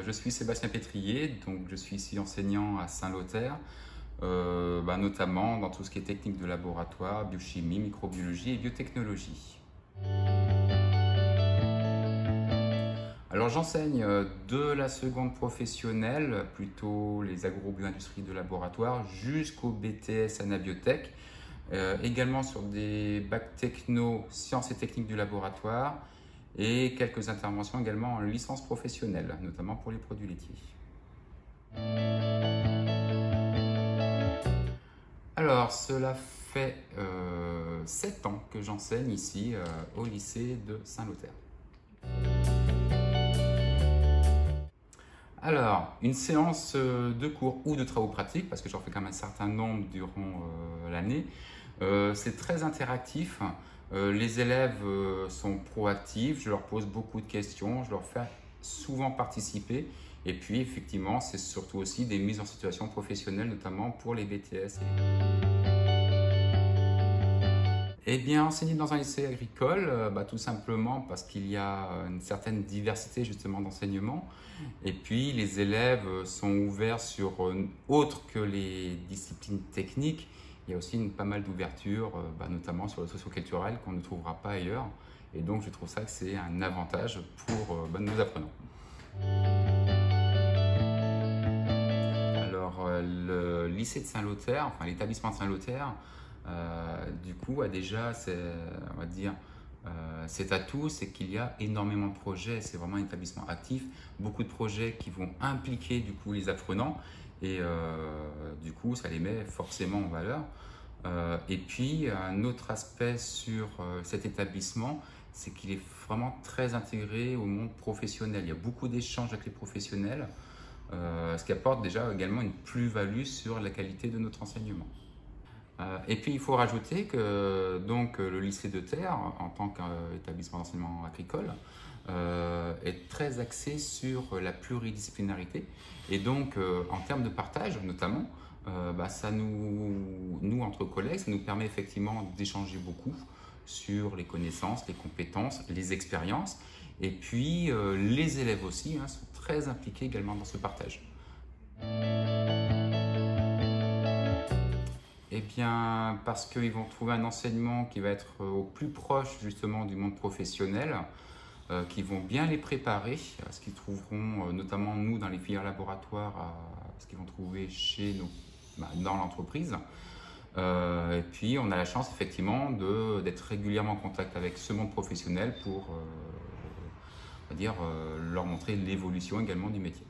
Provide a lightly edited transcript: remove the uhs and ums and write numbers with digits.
Je suis Sébastien Pétrier, donc je suis ici enseignant à Saint-Lothaire, notamment dans tout ce qui est technique de laboratoire, biochimie, microbiologie et biotechnologie. Alors j'enseigne de la seconde professionnelle, plutôt les agro-bio-industries de laboratoire, jusqu'au BTS Anabiotech, également sur des bacs techno, sciences et techniques du laboratoire, et quelques interventions également en licence professionnelle, notamment pour les produits laitiers. Alors, cela fait 7 ans que j'enseigne ici au lycée de Saint-Lothaire. Alors, une séance de cours ou de travaux pratiques, parce que j'en fais quand même un certain nombre durant l'année, c'est très interactif. Les élèves sont proactifs, je leur pose beaucoup de questions, je leur fais souvent participer. Et puis, effectivement, c'est surtout aussi des mises en situation professionnelle, notamment pour les BTS. Eh bien, enseigner dans un lycée agricole, tout simplement parce qu'il y a une certaine diversité justement d'enseignement. Et puis, les élèves sont ouverts sur autre que les disciplines techniques. Il y a aussi pas mal d'ouverture, notamment sur le socio-culturel qu'on ne trouvera pas ailleurs. Et donc, je trouve ça que c'est un avantage pour nos apprenants. Alors, le lycée de Saint-Lothaire, enfin l'établissement de Saint-Lothaire, du coup, a déjà, on va dire, cet atout, c'est qu'il y a énormément de projets. C'est vraiment un établissement actif, beaucoup de projets qui vont impliquer du coup les apprenants et du coup, ça les met forcément en valeur. Et puis, un autre aspect sur cet établissement, c'est qu'il est vraiment très intégré au monde professionnel. Il y a beaucoup d'échanges avec les professionnels, ce qui apporte déjà également une plus-value sur la qualité de notre enseignement. Et puis il faut rajouter que donc, le lycée de Terre, en tant qu'établissement d'enseignement agricole, est très axé sur la pluridisciplinarité. Et donc en termes de partage notamment, ça nous entre collègues, ça nous permet effectivement d'échanger beaucoup sur les connaissances, les compétences, les expériences. Et puis les élèves aussi sont très impliqués également dans ce partage. Eh bien, parce qu'ils vont trouver un enseignement qui va être au plus proche justement du monde professionnel, qui vont bien les préparer à ce qu'ils trouveront, notamment nous dans les filières laboratoires, à ce qu'ils vont trouver chez nous, dans l'entreprise. Et puis, on a la chance effectivement d'être régulièrement en contact avec ce monde professionnel pour, on va dire, leur montrer l'évolution également du métier.